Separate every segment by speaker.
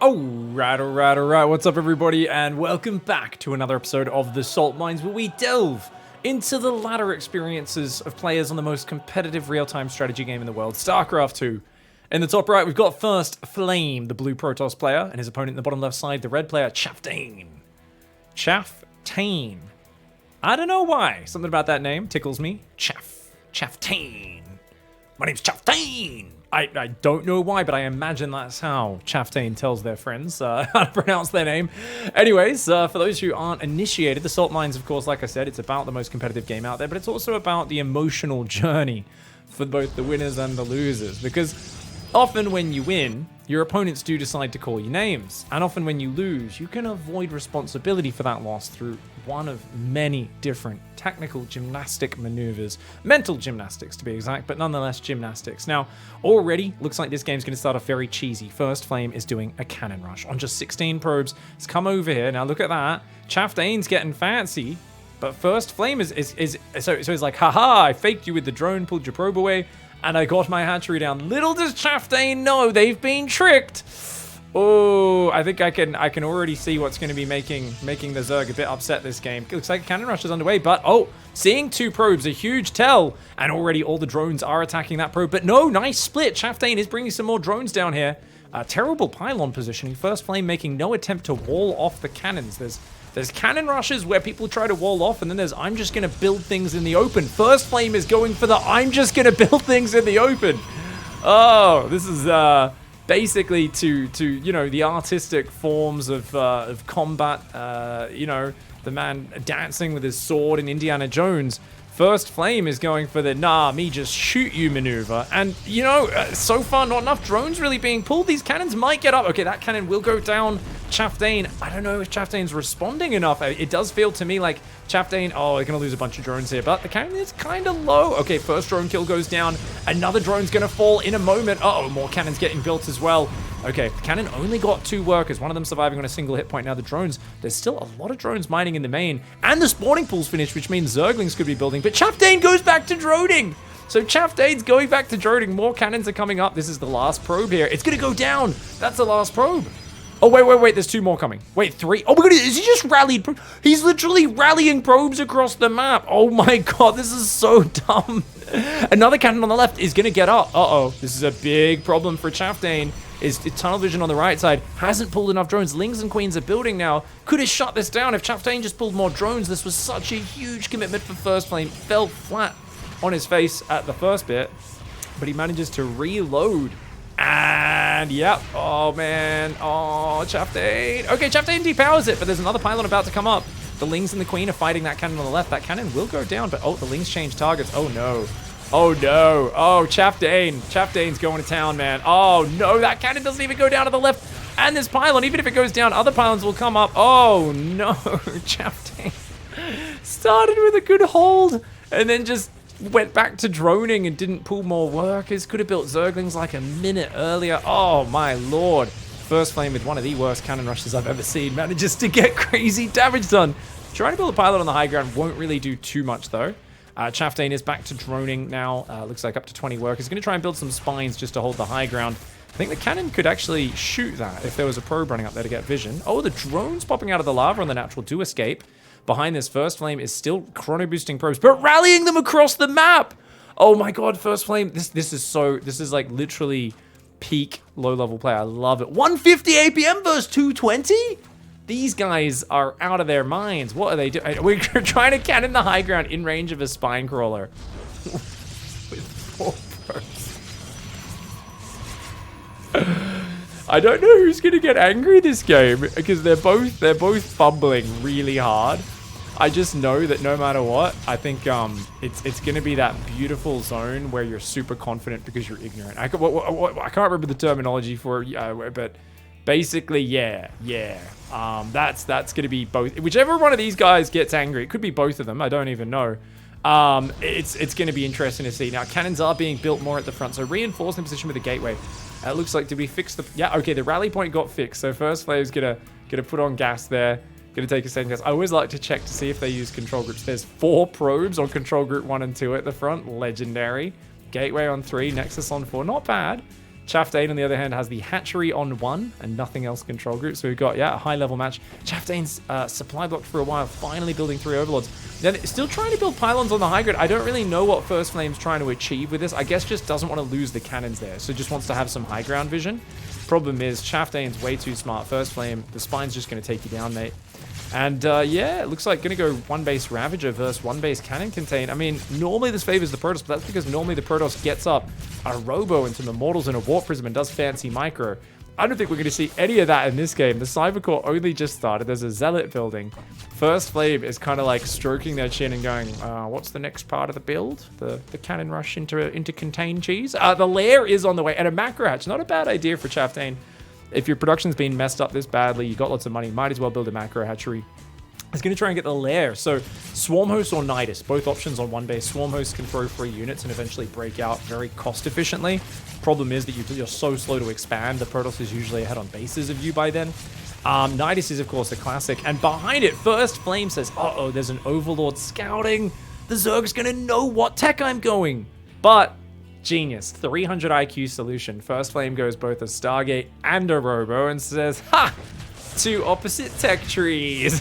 Speaker 1: Alright. What's up, everybody, and welcome back to another episode of the Salt Mines, where we delve into the ladder experiences of players on the most competitive real-time strategy game in the world, StarCraft 2. In the top right, we've got first Flame, the blue Protoss player, and his opponent in the bottom left side, the red player, Chaftain. Chaftain. I don't know why. Something about that name tickles me. Chaftain. My name's Chaftain. I don't know why, but I imagine that's how Chaftain tells their friends how to pronounce their name. Anyways, for those who aren't initiated, the Salt Mines, of course, like I said, it's about the most competitive game out there, but it's also about the emotional journey for both the winners and the losers. Because often when you win, your opponents do decide to call you names. And often when you lose, you can avoid responsibility for that loss through one of many different technical gymnastic maneuvers. Mental gymnastics, to be exact, but nonetheless gymnastics. Now, already looks like this game's going to start off very cheesy. First Flame is doing a cannon rush on just 16 probes. It's come over here. Now look at that. Chaftain's getting fancy. But First Flame is he's like, haha, I faked you with the drone, pulled your probe away, and I got my hatchery down. Little does Chaftain know they've been tricked. Oh, I think I can already see what's going to be making the Zerg a bit upset this game. It looks like a cannon rush is underway, but seeing two probes, a huge tell, and already all the drones are attacking that probe. But no, nice split. Chaftain is bringing some more drones down here. Terrible pylon positioning. First Flame making no attempt to wall off the cannons. There's cannon rushes where people try to wall off, and then there's I'm just going to build things in the open. First Flame is going for the I'm just going to build things in the open. Oh, this is basically to you know, the artistic forms of combat. You know, the man dancing with his sword in Indiana Jones. First Flame is going for the nah, me just shoot you maneuver. And, you know, so far not enough drones really being pulled. These cannons might get up. Okay, that cannon will go down. Chaftain, I don't know if Chaftain's responding enough. It does feel to me like Chaftain, they're going to lose a bunch of drones here, but the cannon is kind of low. Okay, first drone kill goes down. Another drone's going to fall in a moment. More cannons getting built as well. Okay, the cannon only got 2 workers, one of them surviving on a single hit point. Now the drones, there's still a lot of drones mining in the main, and the spawning pool's finished, which means Zerglings could be building, but Chaftain goes back to droning. So Chaftain's going back to droning. More cannons are coming up. This is the last probe here. It's going to go down. That's the last probe. Oh, wait. There's 2 more coming. Wait, 3. Oh my god, is he just rallied? He's literally rallying probes across the map. Oh my god, this is so dumb. Another cannon on the left is going to get up. This is a big problem for Chaftain. Is tunnel vision on the right side. Hasn't pulled enough drones. Lings and Queens are building now. Could have shut this down if Chaftain just pulled more drones. This was such a huge commitment for First Flame. Fell flat on his face at the first bit, but he manages to reload. And yep. Oh man. Oh, Chaftain. Okay, Chaftain depowers it, but there's another pylon about to come up. The Lings and the Queen are fighting that cannon on the left. That cannon will go down, but the Lings change targets. Oh no. Oh no. Oh, Chaftain's going to town, man. Oh no, that cannon doesn't even go down to the left. And this pylon, even if it goes down, other pylons will come up. Oh no, Chaftain started with a good hold and then just went back to droning and didn't pull more workers. Could have built Zerglings like a minute earlier. Oh my lord. First Flame with one of the worst cannon rushes I've ever seen. Manages to get crazy damage done. Trying to build a pylon on the high ground won't really do too much though. Chaftain is back to droning now. Looks like up to 20 workers. Going to try and build some spines just to hold the high ground. I think the cannon could actually shoot that if there was a probe running up there to get vision. Oh, the drones popping out of the lava on the natural do escape. Behind this, First Flame is still chrono boosting probes, but rallying them across the map. Oh my god, First Flame. This is like literally peak low level play. I love it. 150 APM versus 220? These guys are out of their minds. What are they doing? We're trying to cannon the high ground in range of a spine crawler. With 4 probes. I don't know who's gonna get angry this game because they're both fumbling really hard. I just know that no matter what, I think it's gonna be that beautiful zone where you're super confident because you're ignorant. I can't remember the terminology for it, but basically, yeah. That's gonna be both. Whichever one of these guys gets angry, it could be both of them. I don't even know. It's gonna be interesting to see. Now, cannons are being built more at the front, so reinforcing position with a gateway. It looks like, did we fix the... Yeah, okay, the rally point got fixed, so First Flame's gonna put on gas there. Gonna take a second gas. I always like to check to see if they use control groups. There's 4 probes on control group 1 and 2 at the front. Legendary. Gateway on 3, Nexus on 4. Not bad. Chaftain, on the other hand, has the hatchery on 1 and nothing else control group. So we've got, yeah, a high-level match. Chaftain's supply blocked for a while, finally building 3 overlords. Then still trying to build pylons on the high grid. I don't really know what First Flame's trying to achieve with this. I guess just doesn't want to lose the cannons there, so just wants to have some high ground vision. Problem is, Chaftain's way too smart. First Flame, the spine's just going to take you down, mate. And yeah, it looks like going to go 1-base Ravager versus 1-base Cannon Contain. I mean, normally this favors the Protoss, but that's because normally the Protoss gets up a Robo into the Immortals and a Warp Prism and does fancy micro. I don't think we're going to see any of that in this game. The Cybercore only just started. There's a Zealot building. First Flame is kind of like stroking their chin and going, what's the next part of the build? The cannon rush into contain cheese? The lair is on the way, and a macro hatch. Not a bad idea for Chaftain. If your production's been messed up this badly, you got lots of money, might as well build a macro hatchery. He's going to try and get the lair. So Swarm Host or Nidus, both options on 1-base. Swarm Host can throw 3 units and eventually break out very cost efficiently. Problem is that you're so slow to expand. The Protoss is usually ahead on bases of you by then. Nidus is, of course, the classic. And behind it, First Flame says, uh-oh, there's an Overlord scouting. The Zerg's going to know what tech I'm going. But genius, 300 IQ solution. First Flame goes both a Stargate and a Robo and says, ha! 2 opposite tech trees.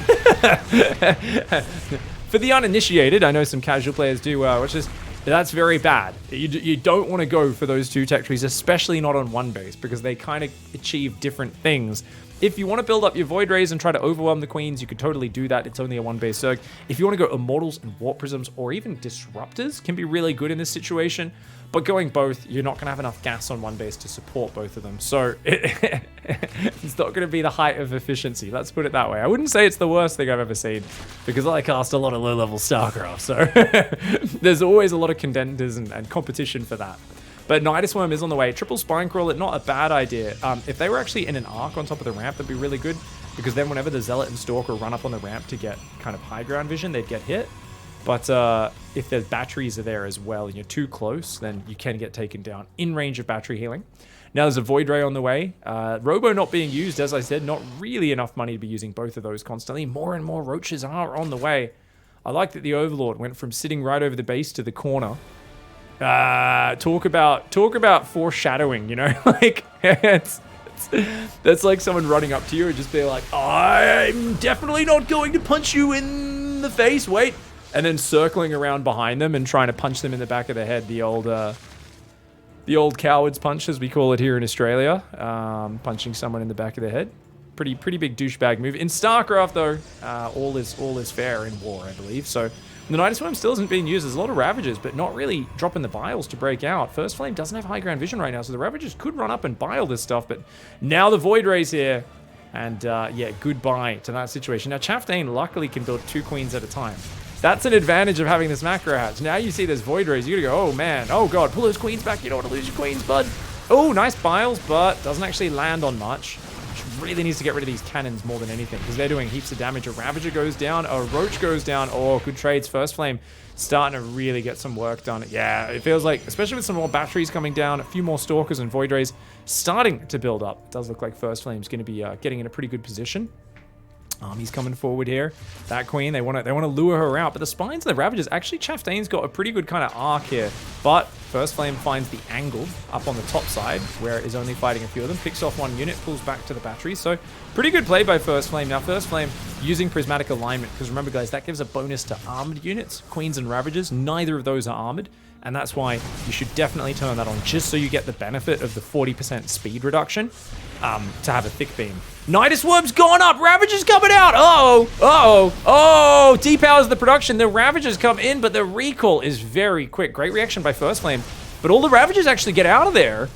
Speaker 1: For the uninitiated, I know some casual players do, which is, that's very bad. You don't want to go for those 2 tech trees, especially not on 1-base, because they kind of achieve different things. If you want to build up your Void Rays and try to overwhelm the Queens, you could totally do that. It's only a 1-base Zerg. If you want to go Immortals and Warp Prisms, or even Disruptors, can be really good in this situation. But going both, you're not going to have enough gas on 1-base to support both of them. So it's not going to be the height of efficiency. Let's put it that way. I wouldn't say it's the worst thing I've ever seen, because I cast a lot of low-level StarCraft. So there's always a lot of contenders and competition for that. But Nidus Worm is on the way. Triple Spine Crawler, not a bad idea. If they were actually in an arc on top of the ramp, that'd be really good, because then whenever the Zealot and Stalker run up on the ramp to get kind of high ground vision, they'd get hit. But if there's batteries are there as well and you're too close, then you can get taken down in range of battery healing. Now there's a Void Ray on the way. Robo not being used, as I said, not really enough money to be using both of those constantly. More and more Roaches are on the way. I like that the Overlord went from sitting right over the base to the corner. Talk about foreshadowing, you know? Like, that's like someone running up to you and just being like, I'm definitely not going to punch you in the face, wait. And then circling around behind them and trying to punch them in the back of the head. The old coward's punch, as we call it here in Australia. Punching someone in the back of the head. Pretty big douchebag move. In StarCraft, though, all is fair in war, I believe. So the Nidus Worm still isn't being used. There's a lot of Ravagers, but not really dropping the Biles to break out. First Flame doesn't have high ground vision right now, so the Ravagers could run up and bile this stuff. But now the Void Ray's here. And yeah, goodbye to that situation. Now Chaftain luckily can build 2 Queens at a time. That's an advantage of having this macro hatch. Now you see there's Void Rays, you gotta go, oh man, oh god, pull those Queens back, you don't want to lose your Queens, bud. Oh, nice Biles, but doesn't actually land on much. Really needs to get rid of these cannons more than anything, because they're doing heaps of damage. A Ravager goes down, a Roach goes down. Oh, good trades. First Flame starting to really get some work done. Yeah, it feels like, especially with some more batteries coming down, a few more Stalkers and Void Rays starting to build up. It does look like First Flame's going to be getting in a pretty good position. He's coming forward here. That Queen, they want to lure her out, but the Spines and the Ravagers, actually Chaftain's got a pretty good kind of arc here. But First Flame finds the angle up on the top side, where it is only fighting a few of them, picks off 1 unit, pulls back to the battery. So pretty good play by First Flame. Now First Flame using Prismatic Alignment, because remember guys, that gives a bonus to armored units. Queens and Ravagers, neither of those are armored, and that's why you should definitely turn that on, just so you get the benefit of the 40% speed reduction to have a thick beam. Nidus Worm's gone up. Ravager's coming out. Oh, depowers the production. The Ravagers come in, but the recall is very quick. Great reaction by First Flame. But all the Ravagers actually get out of there.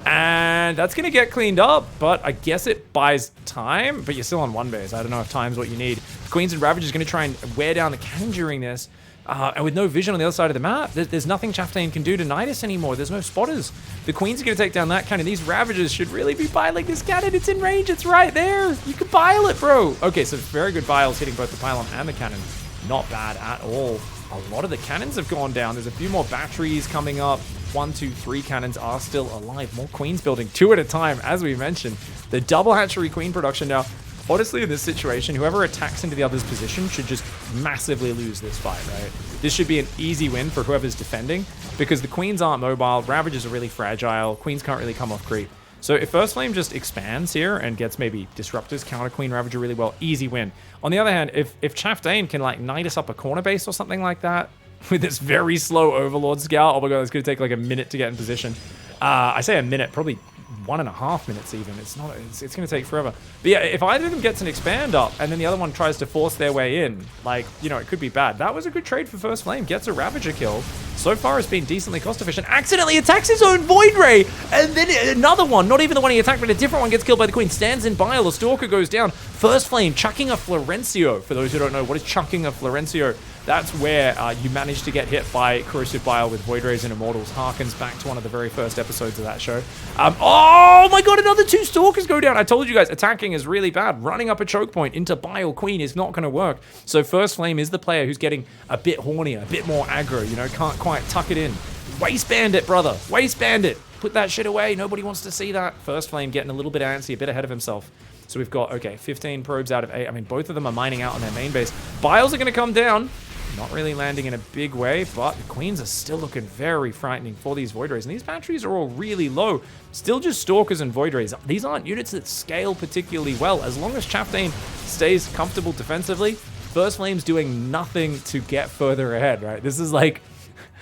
Speaker 1: And that's going to get cleaned up. But I guess it buys time. But you're still on 1-base. I don't know if time's what you need. Queens and Ravagers going to try and wear down the cannon during this. And with no vision on the other side of the map, there's nothing Chaftain can do to Nidus anymore. There's no spotters. The Queen's are going to take down that cannon. These Ravagers should really be biling this cannon. It's in range. It's right there. You can bile it, bro. Okay, so very good biles hitting both the pylon and the cannon. Not bad at all. A lot of the cannons have gone down. There's a few more batteries coming up. 1, 2, 3 cannons are still alive. More Queens building 2 at a time, as we mentioned. The double hatchery Queen production now. Honestly, in this situation, whoever attacks into the other's position should just massively lose this fight, right? This should be an easy win for whoever's defending because the queens aren't mobile, Ravagers are really fragile, queens can't really come off creep. So if First Flame just expands here and gets maybe Disruptors, counter Queen Ravager really well, easy win. On the other hand, if Chaftain can like knight us up a corner base or something like that with this very slow Overlord Scout, oh my god, it's going to take like a minute to get in position. I say a minute, probably 1.5 minutes even. It's going to take forever. But yeah, if either of them gets an expand up and then the other one tries to force their way in, like, you know, it could be bad. That was a good trade for First Flame. Gets a Ravager kill. So far it's been decently cost efficient. Accidentally attacks his own Void Ray. And then another one, not even the one he attacked, but a different one gets killed by the Queen. Stands in Bile. The Stalker goes down. First Flame chucking a Florencio. For those who don't know, what is chucking a Florencio? That's where you manage to get hit by Corrosive Bile with Void Rays and Immortals. Harkens back to one of the very first episodes of that show. Oh my god, another 2 Stalkers go down. I told you guys, attacking is really bad. Running up a choke point into Bile Queen is not going to work. So First Flame is the player who's getting a bit hornier, a bit more aggro, you know, can't quite tuck it in. Waistband it, brother. Waistband it. Put that shit away. Nobody wants to see that. First Flame getting a little bit antsy, a bit ahead of himself. So we've got, okay, 15 probes out of 8. I mean, both of them are mining out on their main base. Biles are going to come down. Not really landing in a big way, but the queens are still looking very frightening for these Void Rays. And these batteries are all really low. Still just Stalkers and Void Rays. These aren't units that scale particularly well. As long as Chaftain stays comfortable defensively, First Flame's doing nothing to get further ahead, right? This is like...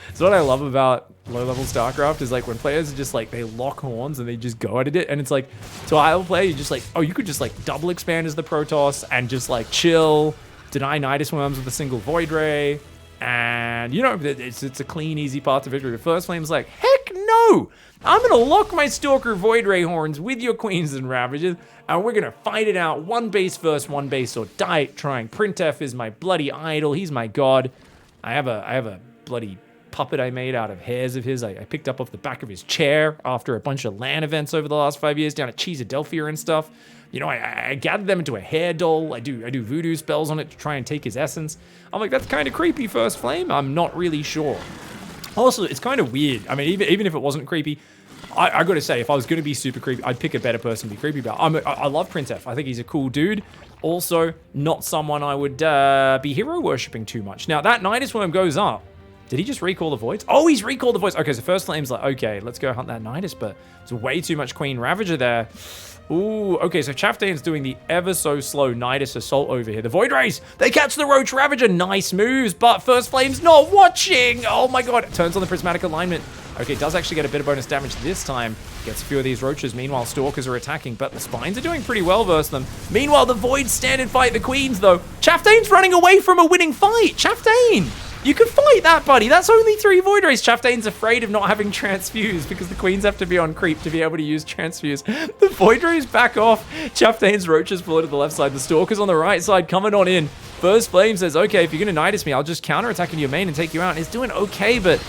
Speaker 1: It's what I love about low-level StarCraft is like when players are just like, they lock horns and they just go at it. And it's like, to a high-level player, you just like, oh, you could just like double expand as the Protoss and just like chill. Deny Nidus Worms with a single Void Ray, and, you know, it's a clean, easy path to victory. First Flame's like, heck no! I'm gonna lock my Stalker Void Ray horns with your Queens and Ravagers, and we're gonna fight it out. One base first, one base or die trying. Printef is my bloody idol. He's my god. I have a bloody puppet I made out of hairs of his. I picked up off the back of his chair after a bunch of LAN events over the last 5 years down at Cheesadelphia and stuff. You know, I gathered them into a hair doll. I do voodoo spells on it to try and take his essence. I'm like, that's kind of creepy, First Flame. I'm not really sure. Also, it's kind of weird. I mean, even if it wasn't creepy, I gotta say, if I was gonna be super creepy, I'd pick a better person to be creepy about. I love Printef. I think he's a cool dude. Also, not someone I would be hero worshipping too much. Now, that Nidus Worm goes up. Did he just recall the Voids? Oh, he's recalled the Voids. Okay, so First Flame's like, okay, let's go hunt that Nidus, but it's way too much Queen Ravager there. Ooh, okay, so Chaftain's doing the ever so slow Nidus Assault over here. The Void Rays, they catch the Roach Ravager. Nice moves, but First Flame's not watching. Oh my god, turns on the Prismatic Alignment. Okay, does actually get a bit of bonus damage this time. Gets a few of these Roaches. Meanwhile, Stalkers are attacking, but the Spines are doing pretty well versus them. Meanwhile, the Voids stand and fight the Queens, though. Chaftain's running away from a winning fight. Chaftain! You can fight that, buddy. That's only 3 Void Rays. Chaftain's afraid of not having Transfuse because the Queens have to be on creep to be able to use Transfuse. The Void Rays back off. Chaftain's Roaches fall to the left side. The Stalker's on the right side coming on in. First Flame says, okay, if you're going to Nidus me, I'll just counterattack into your main and take you out. And he's doing okay, but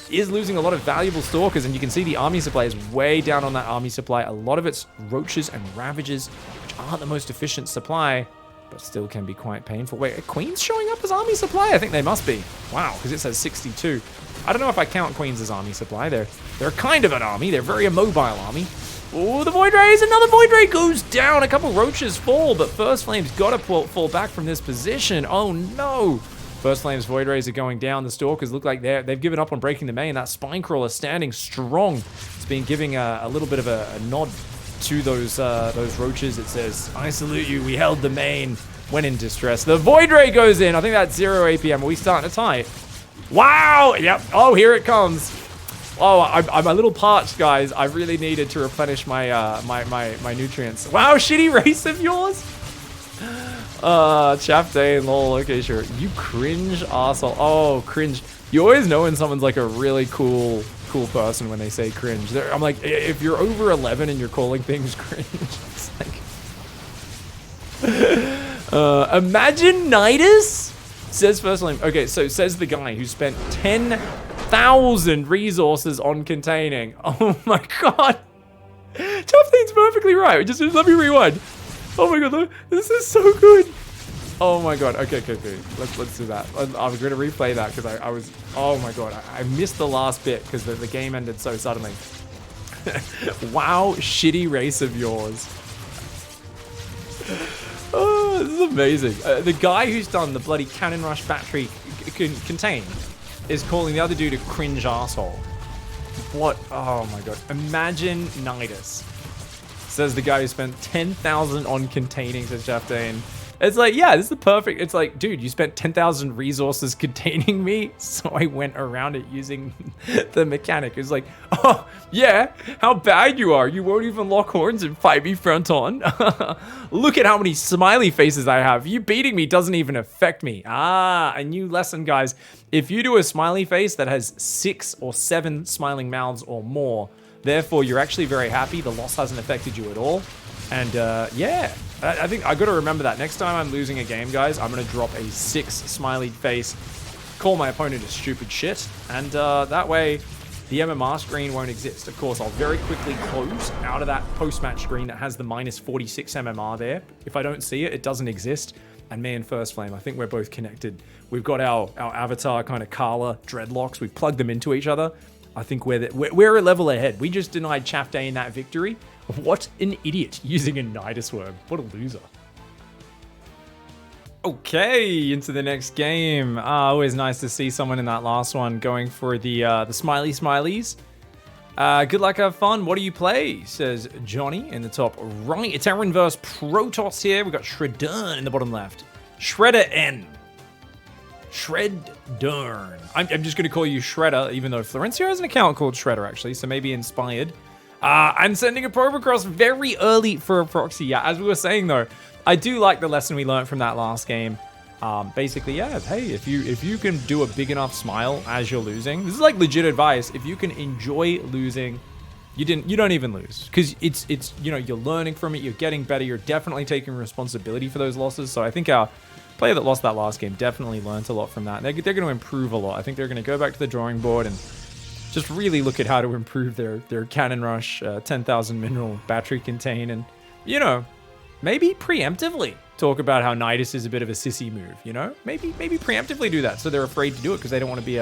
Speaker 1: is losing a lot of valuable Stalkers. And you can see the army supply is way down on that army supply. A lot of it's Roaches and Ravagers, which aren't the most efficient supply, but still can be quite painful. Wait, are Queens showing up as army supply? I think they must be. Wow, because it says 62. I don't know if I count Queens as army supply. They're kind of an army. They're very immobile army. Oh, the Void Rays, another Void Ray goes down. A couple Roaches fall, but First Flame's got to fall back from this position. Oh no. First Flame's Void Rays are going down. The Stalkers look like they've given up on breaking the main. That Spine Crawler standing strong. It's been giving a little bit of a nod to those Roaches. It says, I salute you, we held the main when in distress. The Void Ray goes in. I think that's 0 APM. Are we starting to tie? Wow, yep. Oh, here it comes. Oh, I'm a little parched, guys. I really needed to replenish my my nutrients. Wow, shitty race of yours. Chaftain, lol. Okay, sure. You cringe asshole. Oh, cringe. You always know when someone's like a really cool person when they say cringe. I'm like, if you're over 11 and you're calling things cringe, it's like, imagine Nidus, says First Flame. Okay, so says the guy who spent 10,000 resources on containing. Oh my god. Chaftain's perfectly right. Just let me rewind. Oh my god, this is so good. Oh my god. Okay. Let's do that. I'm going to replay that because I was. Oh my god, I missed the last bit because the game ended so suddenly. Wow, shitty race of yours. amazing. The guy who's done the bloody Cannon Rush battery contain is calling the other dude a cringe asshole. What? Oh my god. Imagine Nidus. Says the guy who spent 10,000 on containing, says Chaftain. It's like, yeah, this is the perfect. It's like, dude, you spent 10,000 resources containing me, so I went around it using the mechanic. It's like, oh, yeah, how bad you are. You won't even lock horns and fight me front on. Look at how many smiley faces I have. You beating me doesn't even affect me. Ah, a new lesson, guys. If you do a smiley face that has 6 or 7 smiling mouths or more, therefore you're actually very happy, the loss hasn't affected you at all. And yeah. I think I got to remember that. Next time I'm losing a game, guys, I'm going to drop a 6 smiley face, call my opponent a stupid shit, and that way the MMR screen won't exist. Of course, I'll very quickly close out of that post-match screen that has the minus 46 MMR there. If I don't see it, it doesn't exist. And me and First Flame, I think we're both connected. We've got our avatar kind of Carla dreadlocks. We've plugged them into each other. I think we're a level ahead. We just denied Chaftain that victory. What an idiot using a Nidus worm. What a loser. Okay, into the next game. Always nice to see someone in that last one going for the smiley smileys. Good luck, have fun. What do you play? Says Johnny in the top right. It's Aaron versus Protoss here. We've got Shredder in the bottom left. Shredder N. Shreddern. I'm just going to call you Shredder, even though Florencio has an account called Shredder, actually, so maybe inspired. I'm sending a probe across very early for a proxy. Yeah, as we were saying, though, I do like the lesson we learned from that last game. Basically, yeah, hey, if you can do a big enough smile as you're losing, this is like legit advice. If you can enjoy losing, you don't even lose, because it's you know, you're learning from it, you're getting better, you're definitely taking responsibility for those losses. So I think our player that lost that last game definitely learned a lot from that. They're going to improve a lot. I think they're going to go back to the drawing board and just really look at how to improve their Cannon Rush 10,000 mineral battery contain, and, you know, maybe preemptively talk about how Nidus is a bit of a sissy move, you know? Maybe preemptively do that, so they're afraid to do it because they don't want to be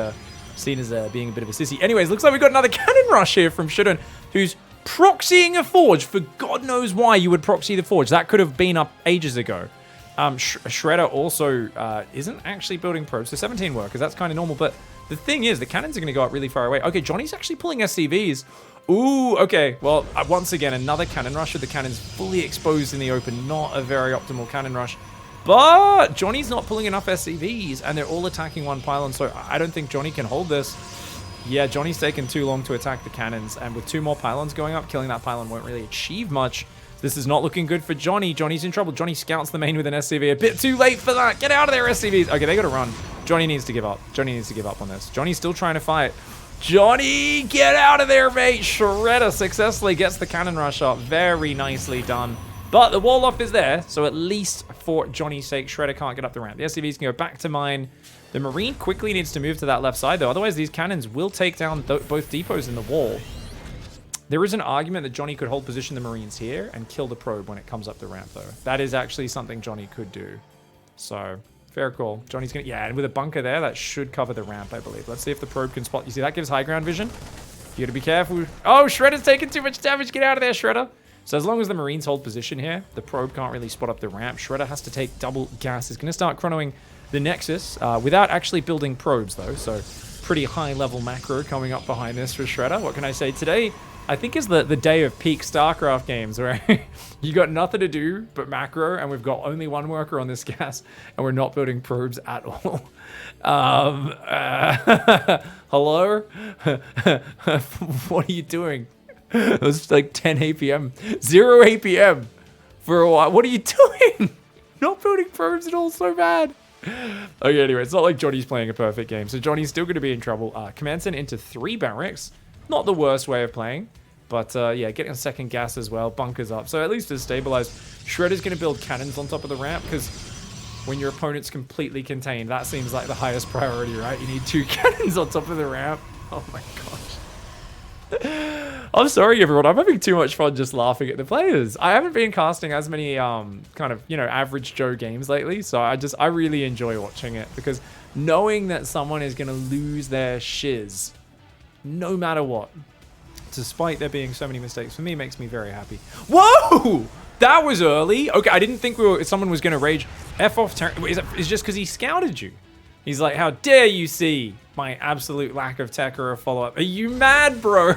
Speaker 1: seen as being a bit of a sissy. Anyways, looks like we've got another Cannon Rush here from Shudden, who's proxying a Forge. For God knows why you would proxy the Forge. That could have been up ages ago. Shredder also isn't actually building probes, so 17 workers, that's kind of normal, but the thing is, the cannons are going to go up really far away. Okay, Johnny's actually pulling SCVs. Ooh, okay. Well, once again, another Cannon Rush with the cannons fully exposed in the open. Not a very optimal Cannon Rush. But Johnny's not pulling enough SCVs, and they're all attacking one pylon, so I don't think Johnny can hold this. Yeah, Johnny's taken too long to attack the cannons, and with 2 more pylons going up, killing that pylon won't really achieve much. This is not looking good for Johnny. Johnny's in trouble. Johnny scouts the main with an SCV. A bit too late for that. Get out of there, SCVs. Okay, they got to run. Johnny needs to give up. Johnny needs to give up on this. Johnny's still trying to fight. Johnny, get out of there, mate. Shredder successfully gets the Cannon Rush up. Very nicely done. But the wall up is there, so at least for Johnny's sake, Shredder can't get up the ramp. The SCVs can go back to mine. The Marine quickly needs to move to that left side, though. Otherwise, these cannons will take down both depots in the wall. There is an argument that Johnny could hold position the Marines here and kill the probe when it comes up the ramp, though. That is actually something Johnny could do. So, fair call. Johnny's going to... Yeah, and with a bunker there, that should cover the ramp, I believe. Let's see if the probe can spot... You see, that gives high ground vision. You got to be careful. Oh, Shredder's taking too much damage. Get out of there, Shredder. So as long as the Marines hold position here, the probe can't really spot up the ramp. Shredder has to take double gas. He's going to start chronoing the Nexus without actually building probes, though. So, pretty high-level macro coming up behind this for Shredder. What can I say? Today, I think, is the day of peak StarCraft games, where you got nothing to do but macro, and we've got only 1 worker on this gas, and we're not building probes at all. Hello? What are you doing? It was like 10 APM. 0 APM for a while. What are you doing? Not building probes at all, so bad. Okay, anyway, it's not like Johnny's playing a perfect game, so Johnny's still going to be in trouble. Command sent into 3 barracks. Not the worst way of playing, but yeah, getting a second gas as well. Bunkers up, so at least it's stabilized. Shredder's going to build cannons on top of the ramp, because when your opponent's completely contained, that seems like the highest priority, right? You need 2 cannons on top of the ramp. Oh my gosh. I'm sorry, everyone. I'm having too much fun just laughing at the players. I haven't been casting as many kind of, you know, average Joe games lately, so I really enjoy watching it, because knowing that someone is going to lose their shiz no matter what, despite there being so many mistakes, for me, makes me very happy. Whoa! That was early. Okay, I didn't think someone was going to rage. F off, it's just because he scouted you. He's like, how dare you see my absolute lack of tech or a follow-up. Are you mad, bro?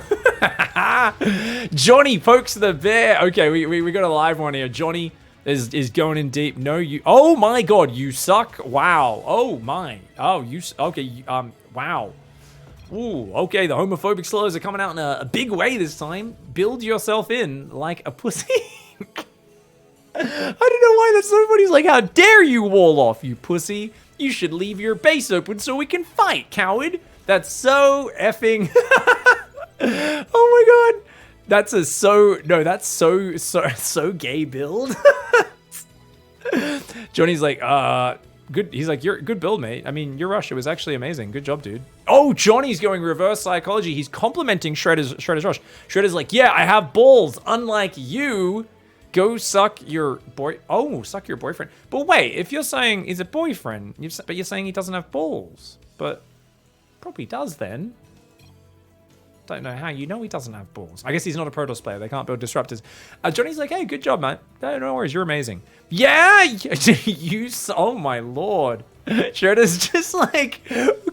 Speaker 1: Johnny pokes the bear. Okay, we got a live one here. Johnny is going in deep. No, you. Oh my God, you suck. Wow. Oh my. Oh, you. Okay. Wow. Ooh. Okay. The homophobic slurs are coming out in a big way this time. Build yourself in like a pussy. I don't know why that's so funny. He's like, how dare you wall off, you pussy? You should leave your base open so we can fight, coward. That's so effing. Oh my God. That's so gay build. Johnny's like, good. He's like, you're good build, mate. I mean, your rush, it was actually amazing. Good job, dude. Oh, Johnny's going reverse psychology. He's complimenting Shredder's rush. Shredder's like, yeah, I have balls, unlike you. Go suck your suck your boyfriend. But wait, if you're saying he's a boyfriend, but you're saying he doesn't have balls, but probably does then. Don't know how you know he doesn't have balls. I guess he's not a Protoss player. They can't build disruptors. Johnny's like, hey, good job, man. No worries, you're amazing. Yeah, oh my Lord. Shredder's just like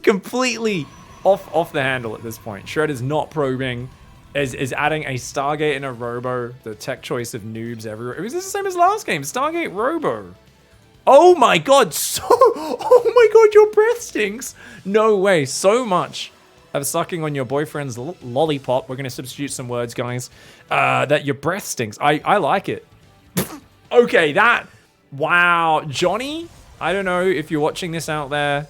Speaker 1: completely off the handle at this point. Shredder's not probing. Is adding a Stargate and a Robo, the tech choice of noobs everywhere. It was the same as last game, Stargate Robo. Oh my God, oh my God, your breath stinks. No way, so much of sucking on your boyfriend's lollipop. We're gonna substitute some words, guys. That your breath stinks. I like it. Okay, wow, Johnny, I don't know if you're watching this out there.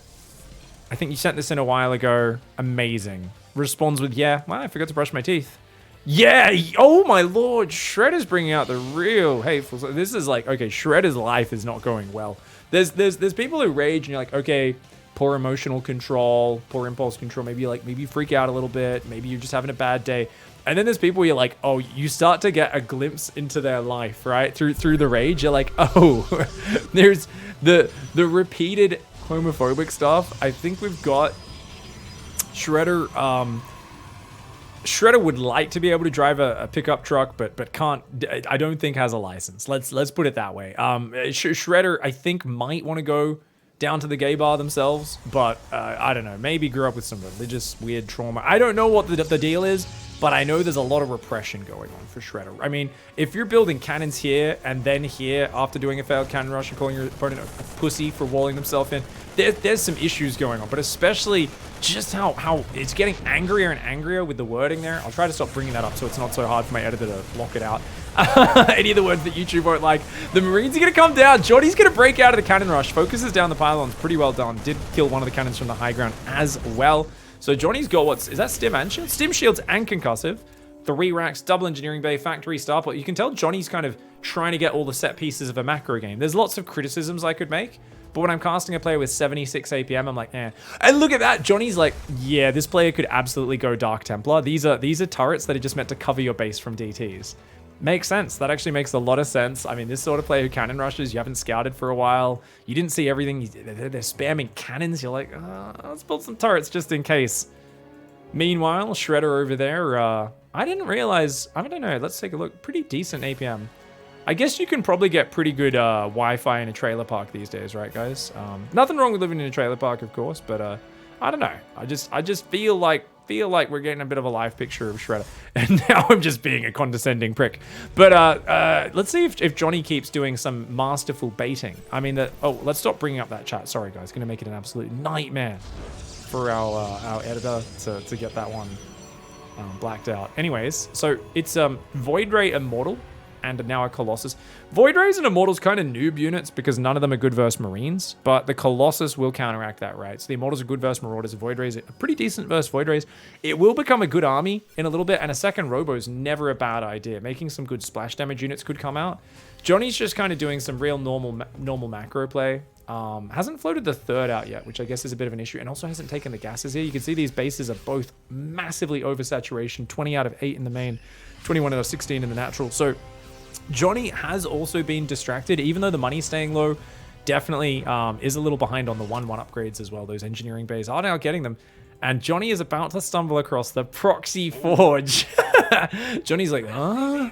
Speaker 1: I think you sent this in a while ago. Amazing. Responds with, yeah, well, I forgot to brush my teeth. Yeah, oh my Lord, Shredder's bringing out the real hateful. This is like, okay, Shredder's life is not going well. There's people who rage and you're like, okay, poor emotional control, poor impulse control. Maybe you freak out a little bit. Maybe you're just having a bad day. And then there's people where you're like, oh, you start to get a glimpse into their life, right? Through the rage, you're like, oh, there's the repeated homophobic stuff. I think we've got Shredder. Shredder would like to be able to drive a pickup truck, but can't. I don't think has a license. Let's put it that way. Shredder, I think, might want to go down to the gay bar themselves, but I don't know. Maybe grew up with some religious weird trauma. I don't know what the deal is, but I know there's a lot of repression going on for Shredder. I mean, if you're building cannons here and then here after doing a failed cannon rush and calling your opponent a pussy for walling themselves in, there's some issues going on, but especially just how it's getting angrier and angrier with the wording there. I'll try to stop bringing that up so it's not so hard for my editor to block it out. Any of the words that YouTube won't like. The Marines are going to come down. Johnny's going to break out of the cannon rush. Focuses down the pylons. Pretty well done. Did kill one of the cannons from the high ground as well. So Johnny's got is that stim and shield? Stim shields and concussive. 3 racks, double engineering bay, factory starport. You can tell Johnny's kind of trying to get all the set pieces of a macro game. There's lots of criticisms I could make, but when I'm casting a player with 76 APM, I'm like, eh. And look at that, Johnny's like, yeah, this player could absolutely go Dark Templar. These are turrets that are just meant to cover your base from DTs. Makes sense. That actually makes a lot of sense. I mean, this sort of player who cannon rushes, you haven't scouted for a while. You didn't see everything. They're spamming cannons. You're like, let's build some turrets just in case. Meanwhile, Shredder over there, I didn't realize, I don't know, let's take a look. Pretty decent APM. I guess you can probably get pretty good Wi-Fi in a trailer park these days, right, guys? Nothing wrong with living in a trailer park, of course, but I don't know. I just feel like we're getting a bit of a live picture of Shredder. And now I'm just being a condescending prick. But let's see if Johnny keeps doing some masterful baiting. I mean, let's stop bringing up that chat. Sorry, guys. Going to make it an absolute nightmare for our editor to get that one blacked out. Anyways, so it's Void Ray Immortal and now a Colossus. Void Rays and Immortals kind of noob units because none of them are good versus Marines, but the Colossus will counteract that, right? So the Immortals are good versus Marauders, Void Rays are pretty decent versus Void Rays. It will become a good army in a little bit, and a second Robo is never a bad idea. Making some good splash damage units could come out. Johnny's just kind of doing some real normal macro play. Hasn't floated the third out yet, which I guess is a bit of an issue, and also hasn't taken the gases here. You can see these bases are both massively oversaturation, 20 out of 8 in the main, 21 out of 16 in the natural. So Johnny has also been distracted, even though the money's staying low. Definitely is a little behind on the 1-1 upgrades as well. Those engineering bays are now getting them. And Johnny is about to stumble across the proxy forge. Johnny's like, huh?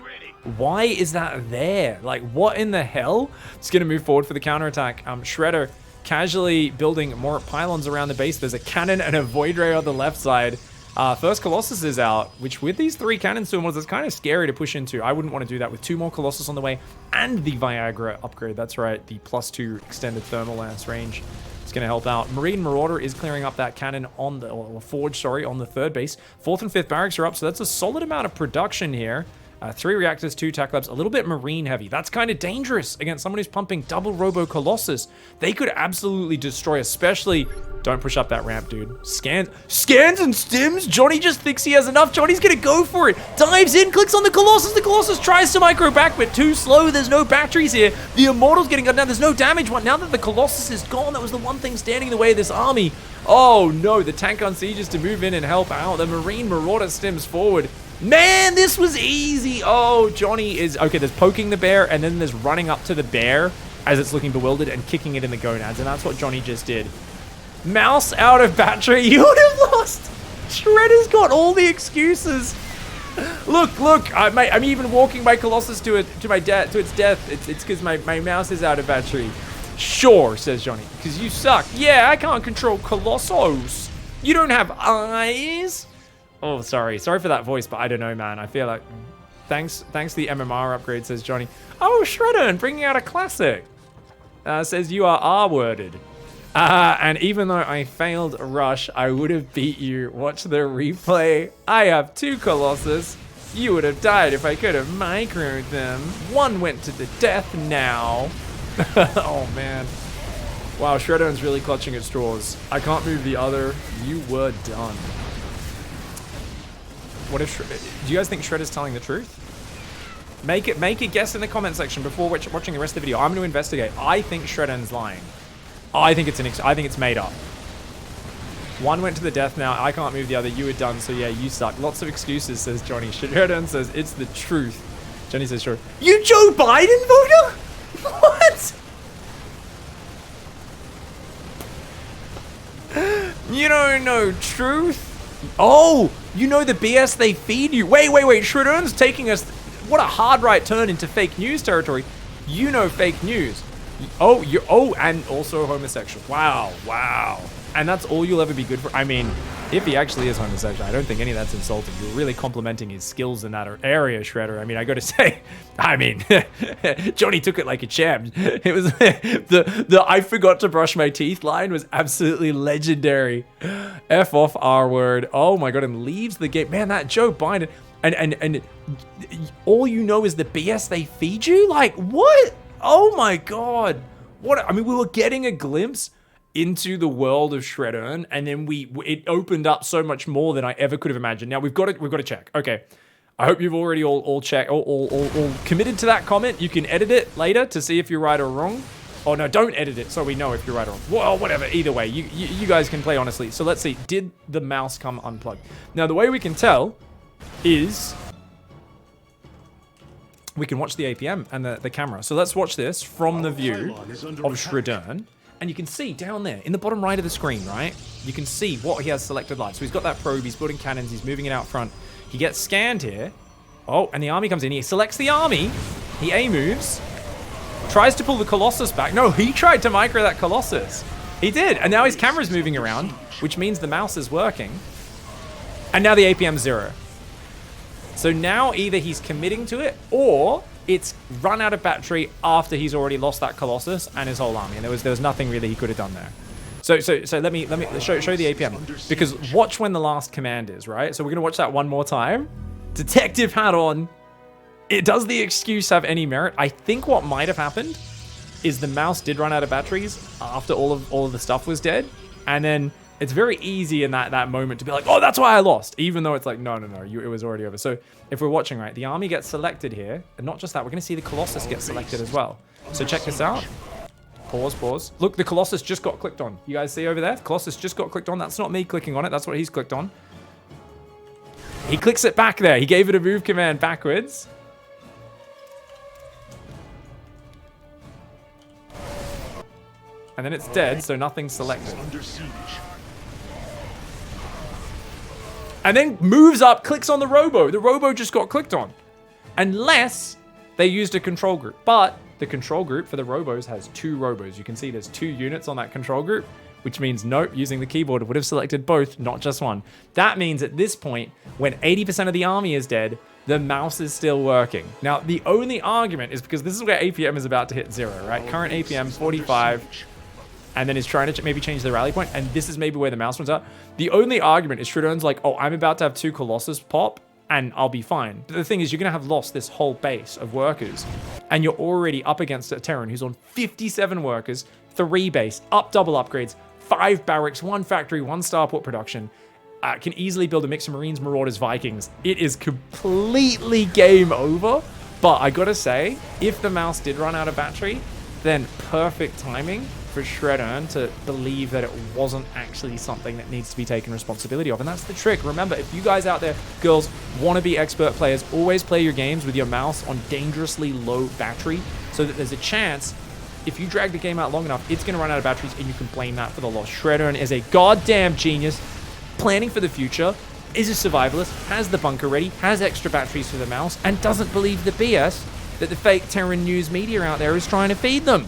Speaker 1: Why is that there? Like, what in the hell? It's going to move forward for the counterattack. Shredder casually building more pylons around the base. There's a cannon and a Void Ray on the left side. First Colossus is out, which with these 3 cannons to him, it's kind of scary to push into. I wouldn't want to do that with 2 more Colossus on the way and the Viagra upgrade. That's right, the +2 extended thermal lance range. It's going to help out. Marine Marauder is clearing up that cannon on the, or Forge, sorry, on the 3rd base. 4th and 5th barracks are up, so that's a solid amount of production here. 3 reactors, 2 tac labs, a little bit marine heavy. That's kind of dangerous against someone who's pumping double Robo Colossus. They could absolutely destroy, especially... Don't push up that ramp, dude. Scans and stims? Johnny just thinks he has enough. Johnny's gonna go for it. Dives in, clicks on the Colossus. The Colossus tries to micro back, but too slow. There's no batteries here. The Immortal's getting cut down. There's no damage. Now that the Colossus is gone, that was the one thing standing in the way of this army. Oh no, the tank unsieges to move in and help out. The Marine Marauder stims forward. Man, this was easy. Oh, Johnny is... Okay, there's poking the bear, and then there's running up to the bear as it's looking bewildered and kicking it in the gonads, and that's what Johnny just did. Mouse out of battery. You would have lost. Shredder's got all the excuses. Look. I'm even walking my Colossus to its death. It's because my mouse is out of battery. Sure, says Johnny, because you suck. Yeah, I can't control Colossus. You don't have eyes. Oh, sorry for that voice, but I don't know, man. I feel like thanks to the MMR upgrade, says Johnny. Oh, Shredder, and bringing out a classic. Says you are R-worded. And even though I failed Rush, I would have beat you. Watch the replay. I have 2 Colossus. You would have died if I could have microed them. 1 went to the death now. Oh, man. Wow, Shredder's really clutching at straws. I can't move the other. You were done. What if... Do you guys think Shredder's telling the truth? Make a guess in the comment section before watching the rest of the video. I'm going to investigate. I think Shredder's lying. I think it's made up. 1 went to the death now. I can't move the other. You were done, so yeah, you suck. Lots of excuses, says Johnny. Shredder says it's the truth. Johnny says sure. You Joe Biden voter? What? You don't know truth? Oh, you know the BS they feed you. Wait. Shredder's taking us... What a hard right turn into fake news territory. You know fake news. Oh, and also homosexual. Wow. And that's all you'll ever be good for. I mean, if he actually is homosexual, I don't think any of that's insulting. You're really complimenting his skills in that area, Shredder. I mean, I got to say, Johnny took it like a champ. It was the I forgot to brush my teeth line was absolutely legendary. F off R word. Oh my God, and leaves the game. Man, that Joe Biden and all you know is the BS they feed you. Like what? Oh my God. What? I mean, we were getting a glimpse into the world of Shredder, and then it opened up so much more than I ever could have imagined. Now we've got to check. Okay. I hope you've already all checked, all committed to that comment. You can edit it later to see if you're right or wrong. Oh no, don't edit it so we know if you're right or wrong. Well, whatever. Either way, you guys can play honestly. So let's see. Did the mouse come unplugged? Now the way we can tell is we can watch the APM and the camera. So let's watch this from the view of Shredder. And you can see down there in the bottom right of the screen, right? You can see what he has selected live. So he's got that probe, he's building cannons, he's moving it out front. He gets scanned here. Oh, and the army comes in. He selects the army. He A moves. Tries to pull the Colossus back. No, he tried to micro that Colossus. He did. And now his camera's moving around, which means the mouse is working. And now the APM's 0. So now either he's committing to it or it's run out of battery after he's already lost that Colossus and his whole army. And there was nothing really he could have done there. So let me show the APM, because watch when the last command is, right? So we're gonna watch that one more time. Detective hat on. Does the excuse have any merit? I think what might have happened is the mouse did run out of batteries after all of the stuff was dead, and then it's very easy in that moment to be like, oh, that's why I lost, even though it's like, no, it was already over. So if we're watching, right, the army gets selected here, and not just that, we're gonna see the Colossus get selected as well. So check this out. Pause. Look, the Colossus just got clicked on. You guys see over there? The Colossus just got clicked on. That's not me clicking on it. That's what he's clicked on. He clicks it back there. He gave it a move command backwards. And then it's dead, so nothing's selected. And then moves up, clicks on the Robo. The Robo just got clicked on. unless they used a control group. But the control group for the robos has 2 robos. You can see there's 2 units on that control group, which means nope, using the keyboard would have selected both, not just one. That means at this point, when 80% of the army is dead, the mouse is still working. Now, the only argument is because this is where APM is about to hit 0, right? Current APM 45, and then is trying to maybe change the rally point, and this is maybe where the mouse runs out. The only argument is Shredern's like, oh, I'm about to have 2 Colossus pop, and I'll be fine. But the thing is, you're gonna have lost this whole base of workers, and you're already up against a Terran who's on 57 workers, 3 base, up double upgrades, 5 barracks, 1 factory, 1 starport production, can easily build a mix of Marines, Marauders, Vikings. It is completely game over, but I gotta say, if the mouse did run out of battery, then perfect timing for Shredern to believe that it wasn't actually something that needs to be taken responsibility of. And that's the trick. Remember, if you guys out there, girls, want to be expert players, always play your games with your mouse on dangerously low battery so that there's a chance if you drag the game out long enough, it's going to run out of batteries and you can blame that for the loss. Shredern is a goddamn genius, planning for the future, is a survivalist, has the bunker ready, has extra batteries for the mouse, and doesn't believe the BS that the fake Terran news media out there is trying to feed them.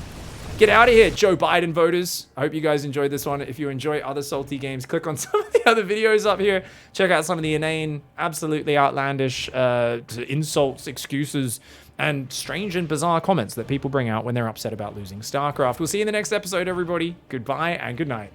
Speaker 1: Get out of here, Joe Biden voters. I hope you guys enjoyed this one. If you enjoy other salty games, click on some of the other videos up here. Check out some of the inane, absolutely outlandish insults, excuses, and strange and bizarre comments that people bring out when they're upset about losing StarCraft. We'll see you in the next episode, everybody. Goodbye and good night.